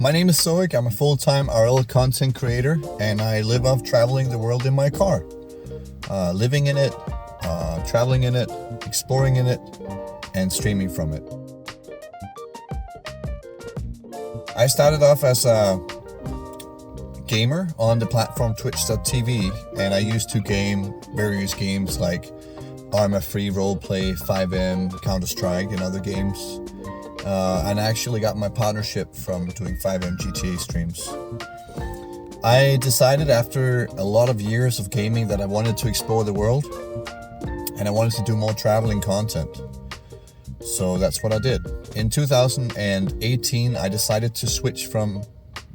My name is SoWeQ. I'm a full-time IRL content creator, and I live off traveling the world in my car. Living in it, traveling in it, exploring in it, and streaming from it. I started off as a gamer on the platform twitch.tv, and I used to game various games like Arma Free Roleplay, 5M, Counter-Strike, and other games. And I actually got my partnership from doing 5M GTA streams. I decided after a lot of years of gaming that I wanted to explore the world, and I wanted to do more traveling content. So that's what I did. In 2018, I decided to switch from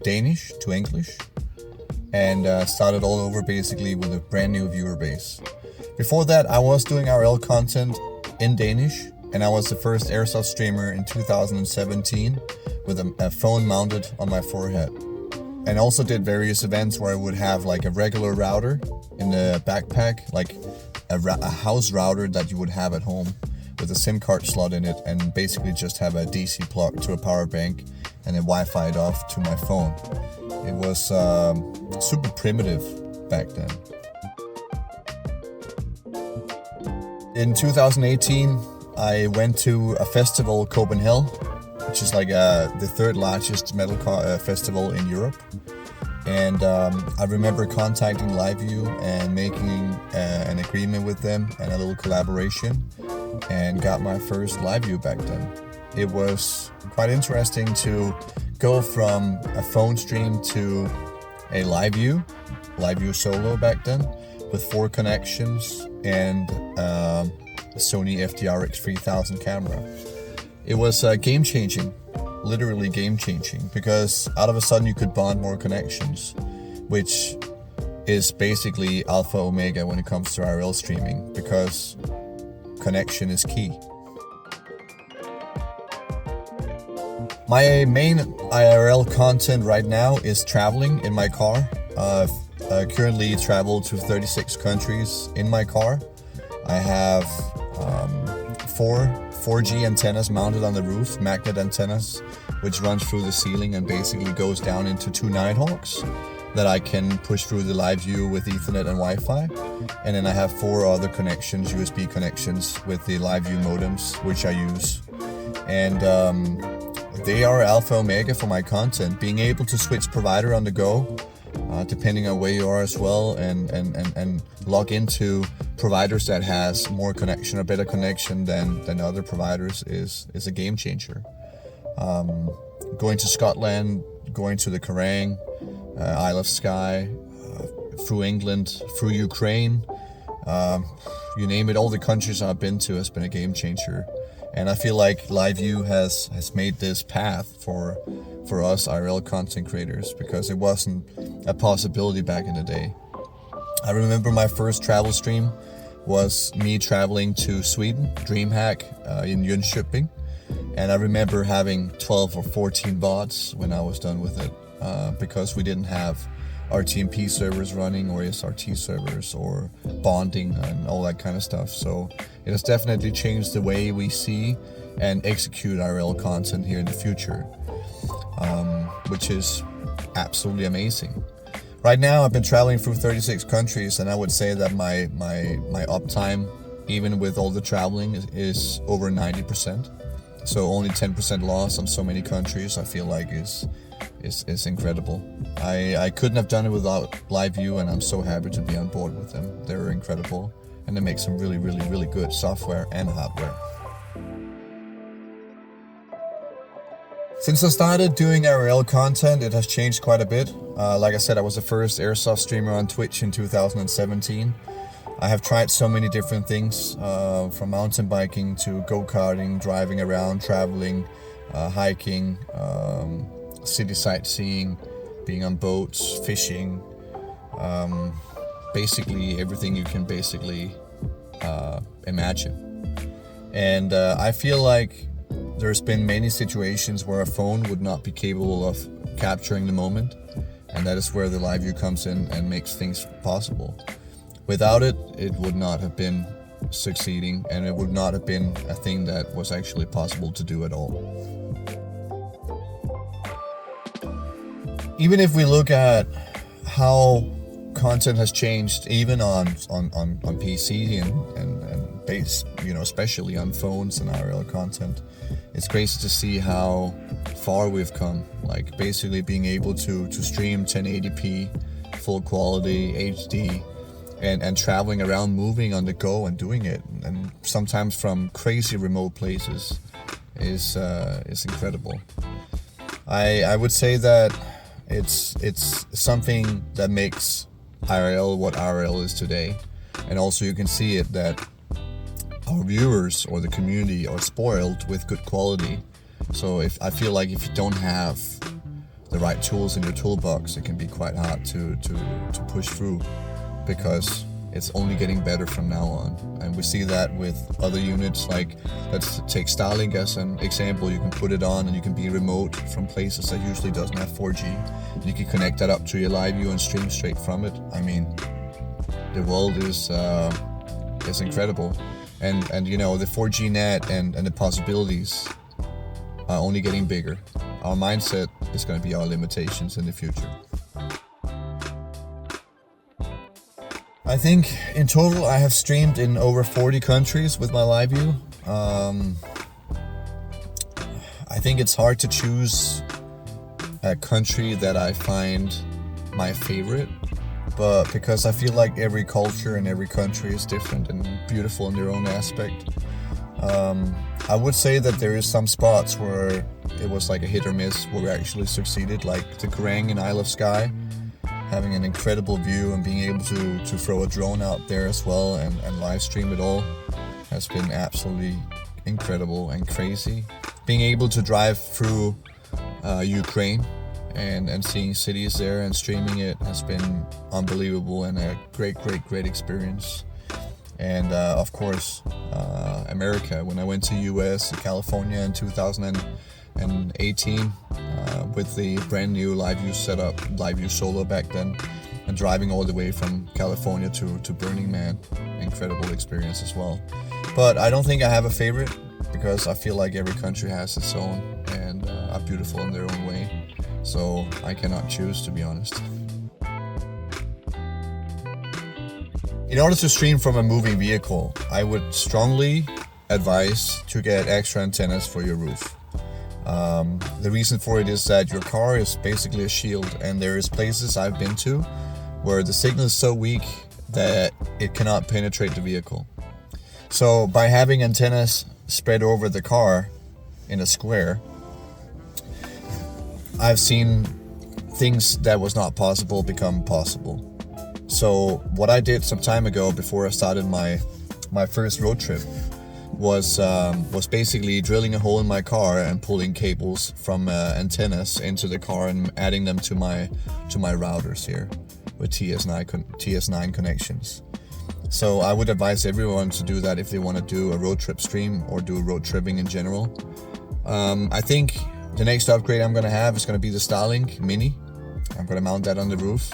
Danish to English and started all over basically with a brand new viewer base. Before that, I was doing IRL content in Danish, and I was the first airsoft streamer in 2017 with a phone mounted on my forehead. And also did various events where I would have like a regular router in the backpack, like a house router that you would have at home with a SIM card slot in it, and basically just have a DC plug to a power bank and then Wi-Fi'd off to my phone. It was super primitive back then. In 2018, I went to a festival, Copenhagen, which is like the third largest metal festival in Europe. And I remember contacting LiveU and making an agreement with them and a little collaboration, and got my first LiveU back then. It was quite interesting to go from a phone stream to a LiveU Solo back then, with 4 connections and a Sony FDRX 3000 camera. It was game-changing, literally game-changing, because out of a sudden you could bond more connections, which is basically alpha omega when it comes to IRL streaming, because connection is key. My main IRL content right now is traveling in my car. I currently travel to 36 countries in my car. I have 4G antennas mounted on the roof, magnet antennas, which runs through the ceiling and basically goes down into 2 Nighthawks that I can push through the LiveU with Ethernet and Wi-Fi. And then I have 4 other connections, USB connections with the LiveU modems, which I use. And they are alpha omega for my content. Being able to switch provider on the go, depending on where you are as well, and log into providers that has more connection or better connection than other providers is a game changer. Going to Scotland, going to the Kerrang, Isle of Skye, through England, through Ukraine, you name it, all the countries I've been to has been a game changer. And I feel like LiveU has made this path for us IRL content creators, because it wasn't a possibility back in the day. I remember my first travel stream was me traveling to Sweden, DreamHack in Jönköping. And I remember having 12 or 14 bots when I was done with it, because we didn't have RTMP servers running, or SRT servers, or bonding and all that kind of stuff. So it has definitely changed the way we see and execute IRL content here in the future, which is absolutely amazing. Right now I've been traveling through 36 countries, and I would say that my uptime, even with all the traveling, is over 90%. So only 10% loss on so many countries, I feel like is incredible. I couldn't have done it without LiveU, and I'm so happy to be on board with them. They're incredible, and they make some really, really, really good software and hardware. Since I started doing IRL content, it has changed quite a bit. Like I said, I was the first airsoft streamer on Twitch in 2017. I have tried so many different things, from mountain biking to go-karting, driving around, traveling, hiking, city sightseeing, being on boats, fishing, basically everything you can basically imagine. And I feel like there's been many situations where a phone would not be capable of capturing the moment, and that is where the LiveU comes in and makes things possible. Without it, it would not have been succeeding, and it would not have been a thing that was actually possible to do at all. even if we look at how content has changed, even on PC and base, especially on phones and IRL content, it's crazy to see how far we've come. Like basically being able to stream 1080p, full quality, HD, and traveling around, moving on the go and doing it, and sometimes from crazy remote places is incredible. I would say that it's something that makes IRL what IRL is today, and also you can see it that our viewers or the community are spoiled with good quality. So I feel like if you don't have the right tools in your toolbox, it can be quite hard to push through, because it's only getting better from now on. And we see that with other units, like let's take Starlink as an example. You can put it on and you can be remote from places that usually doesn't have 4G. And you can connect that up to your LiveU and stream straight from it. I mean, the world is incredible. And the 4G net and the possibilities are only getting bigger. Our mindset is going to be our limitations in the future. I think in total I have streamed in over 40 countries with my LiveU. I think it's hard to choose a country that I find my favorite, but because I feel like every culture and every country is different and beautiful in their own aspect. I would say that there is some spots where it was like a hit or miss where we actually succeeded, like the Garang in Isle of Skye, having an incredible view and being able to throw a drone out there as well and live stream it all has been absolutely incredible and crazy. Being able to drive through Ukraine and seeing cities there and streaming it has been unbelievable and a great experience. And of course America, when I went to US, California in 2018 with the brand new LiveU setup, LiveU Solo back then, and driving all the way from California to Burning Man, incredible experience as well. But I don't think I have a favorite, because I feel like every country has its own and are beautiful in their own way, so I cannot choose, to be honest. In order to stream from a moving vehicle, I would strongly advise to get extra antennas for your roof. The reason for it is that your car is basically a shield, and there is places I've been to where the signal is so weak that it cannot penetrate the vehicle. So by having antennas spread over the car in a square, I've seen things that was not possible become possible. So what I did some time ago, before I started my first road trip, was basically drilling a hole in my car and pulling cables from antennas into the car and adding them to my routers here with TS9 connections. So I would advise everyone to do that if they want to do a road trip stream or do road tripping in general. I think the next upgrade I'm going to have is going to be the Starlink Mini. I'm going to mount that on the roof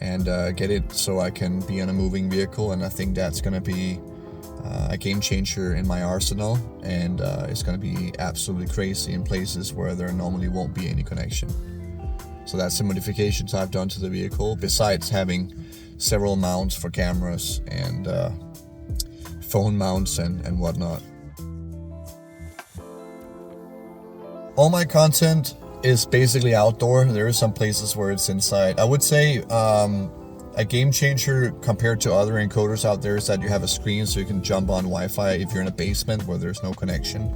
and get it so I can be on a moving vehicle, and I think that's going to be a game changer in my arsenal, and it's going to be absolutely crazy in places where there normally won't be any connection. So that's the modifications I've done to the vehicle, besides having several mounts for cameras and phone mounts and whatnot. All my content is basically outdoor. There are some places where it's inside. I would say a game changer compared to other encoders out there is that you have a screen so you can jump on Wi-Fi if you're in a basement where there's no connection.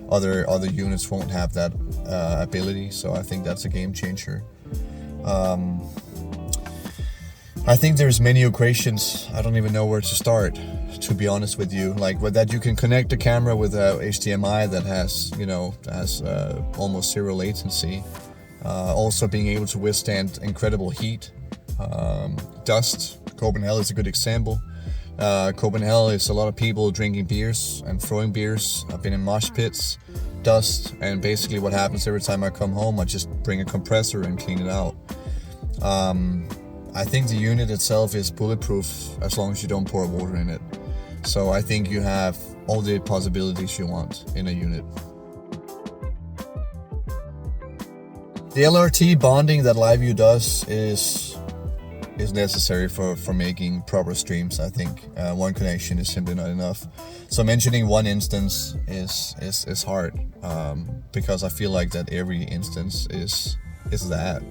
Other units won't have that ability, so I think that's a game changer. I think there's many equations. I don't even know where to start, to be honest with you. Like with that, you can connect the camera with a HDMI that has almost zero latency. Also being able to withstand incredible heat. Dust. Copenhagen is a good example. Copenhagen is a lot of people drinking beers and throwing beers. I've been in mosh pits, dust, and basically what happens every time I come home, I just bring a compressor and clean it out. I think the unit itself is bulletproof as long as you don't pour water in it. So I think you have all the possibilities you want in a unit. The LRT bonding that LiveU does is necessary for making proper streams. I think one connection is simply not enough. So mentioning one instance is hard, because I feel like that every instance is that.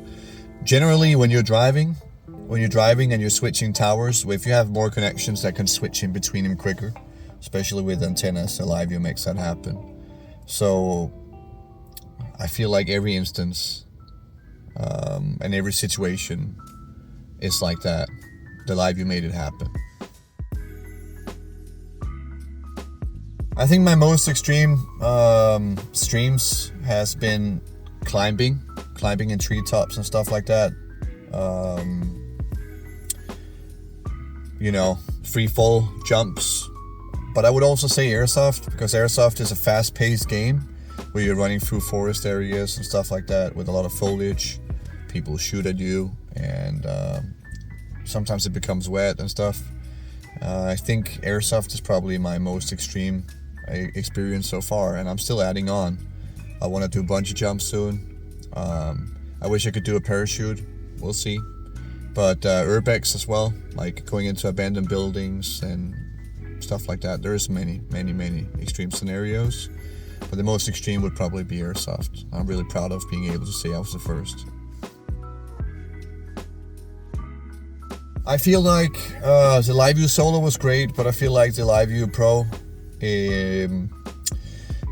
Generally, when you're driving and you're switching towers, if you have more connections that can switch in between them quicker, especially with antennas, so LiveU makes that happen. So I feel like every instance and every situation is like that. The LiveU made it happen. I think my most extreme streams has been climbing in treetops and stuff like that. You know, free fall jumps. But I would also say airsoft, because airsoft is a fast-paced game where you're running through forest areas and stuff like that with a lot of foliage. People shoot at you, and sometimes it becomes wet and stuff. I think airsoft is probably my most extreme experience so far, and I'm still adding on. I want to do bungee jumps soon. I wish I could do a parachute. We'll see. But urbex as well, like going into abandoned buildings and stuff like that. There's many extreme scenarios, but the most extreme would probably be airsoft. I'm really proud of being able to say I was the first. I feel like the LiveU Solo was great, but I feel like the LiveU Pro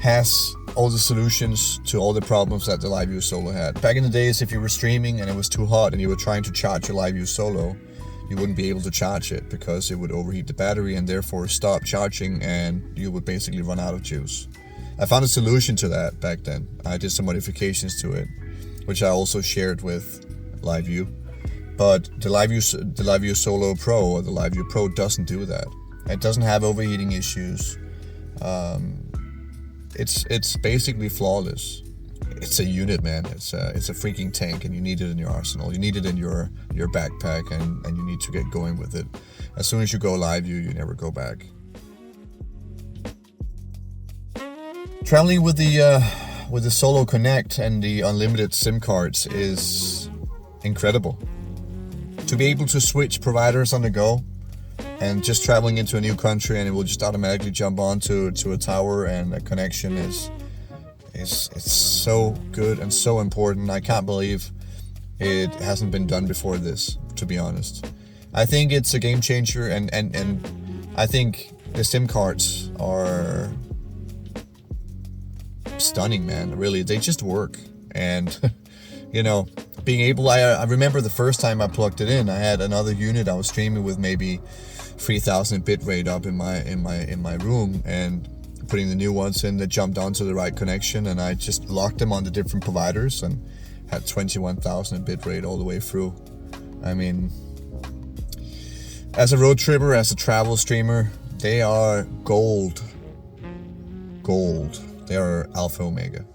has all the solutions to all the problems that the LiveU Solo had. Back in the days, if you were streaming and it was too hot and you were trying to charge your LiveU Solo, you wouldn't be able to charge it because it would overheat the battery and therefore stop charging, and you would basically run out of juice. I found a solution to that back then. I did some modifications to it, which I also shared with LiveU. But the LiveU Solo Pro or the LiveU Pro doesn't do that. It doesn't have overheating issues. It's basically flawless. It's a unit, man. It's a freaking tank, and you need it in your arsenal. You need it in your backpack, and you need to get going with it. As soon as you go LiveU, you never go back. Traveling with the Solo Connect and the unlimited SIM cards is incredible. To be able to switch providers on the go, and just traveling into a new country and it will just automatically jump onto a tower, and a connection is so good and so important. I can't believe it hasn't been done before this, to be honest. I think it's a game changer, and I think the SIM cards are stunning, man. Really, they just work. And you know, being able, I remember the first time I plugged it in, I had another unit I was streaming with, maybe 3000 bitrate up in my room, and putting the new ones in that jumped onto the right connection, and I just locked them on the different providers and had 21,000 bitrate all the way through. I mean, as a road tripper, as a travel streamer, they are gold. They are alpha omega.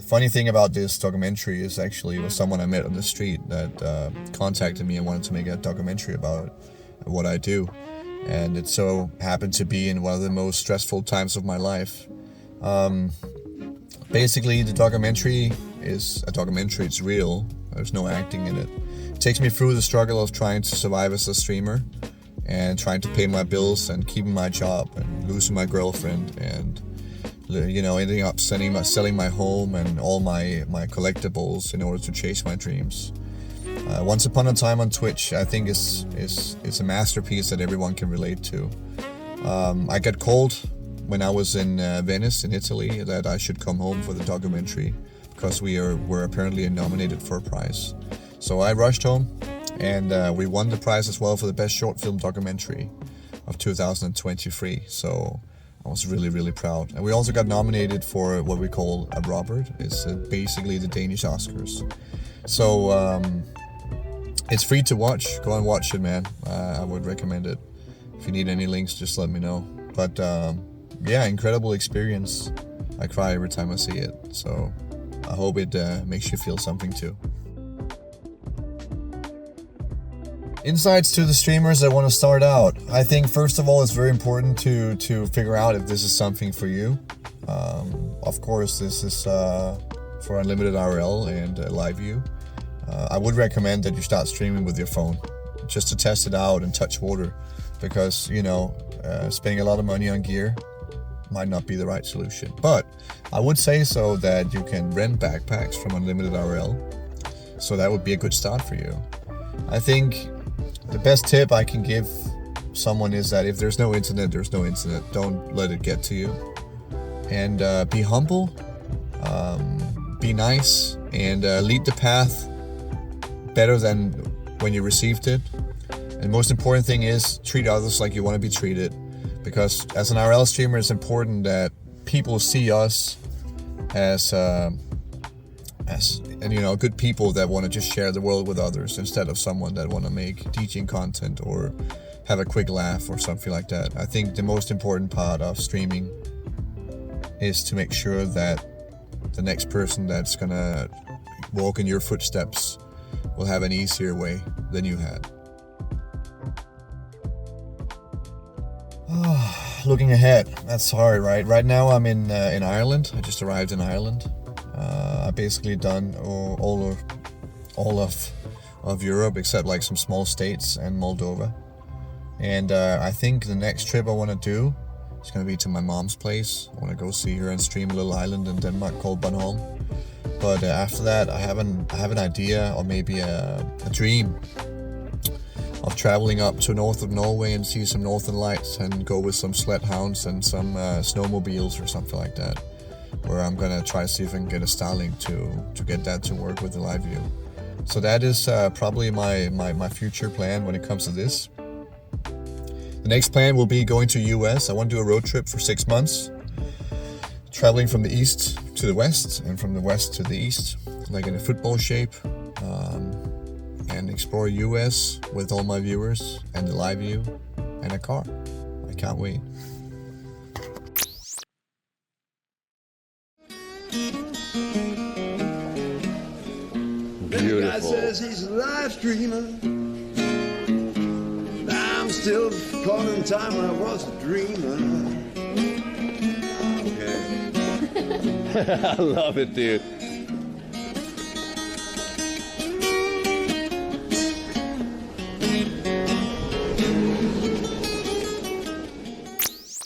Funny thing about this documentary is actually it was someone I met on the street that contacted me and wanted to make a documentary about what I do, and it so happened to be in one of the most stressful times of my life. Basically, the documentary is a documentary. It's real. There's no acting in it. It takes me through the struggle of trying to survive as a streamer and trying to pay my bills and keeping my job and losing my girlfriend, and you know, ending up selling my home and all my collectibles in order to chase my dreams. Once Upon a Time on Twitch, I think it's a masterpiece that everyone can relate to. I got called when I was in Venice in Italy that I should come home for the documentary because we were apparently nominated for a prize. So I rushed home, and we won the prize as well for the best short film documentary of 2023. So I was really proud. And we also got nominated for what we call a Robert. It's basically the Danish Oscars. So it's free to watch. Go and watch it, man. I would recommend it. If you need any links, just let me know. But yeah, incredible experience. I cry every time I see it. So I hope it makes you feel something too. Insights to the streamers that want to start out. I think first of all, it's very important to figure out if this is something for you. Of course, this is for UnlimitedIRL and LiveU. I would recommend that you start streaming with your phone, just to test it out and touch water, because, you know, spending a lot of money on gear might not be the right solution. But I would say so that you can rent backpacks from UnlimitedIRL, so that would be a good start for you. I think the best tip I can give someone is that if there's no internet, there's no internet. Don't let it get to you. And be humble, be nice, and lead the path better than when you received it. And most important thing is treat others like you want to be treated, because as an IRL streamer, it's important that people see us as you know, good people that want to just share the world with others, instead of someone that want to make teaching content or have a quick laugh or something like that. I think the most important part of streaming is to make sure that the next person that's gonna walk in your footsteps will have an easier way than you had. Looking ahead, that's hard, right? Right now I'm in Ireland. I just arrived in Ireland. I've basically done all of Europe except like some small states and Moldova. And I think the next trip I want to do is going to be to my mom's place. I want to go see her and stream a little island in Denmark called Bornholm. But after that, I have an idea, or maybe a dream, of traveling up to north of Norway and see some northern lights and go with some sled hounds and some snowmobiles or something like that, where I'm gonna try to see if I can get a Starlink to get that to work with the LiveU. So that is probably my future plan when it comes to this. The next plan will be going to US. I want to do a road trip for 6 months, traveling from the east to the west and from the west to the east, like in a football shape, and explore US with all my viewers and the LiveU and a car. I can't wait. Beautiful. The guy says he's a live streamer. I'm still caught in time when I was a dreamer. Okay. I love it, dude.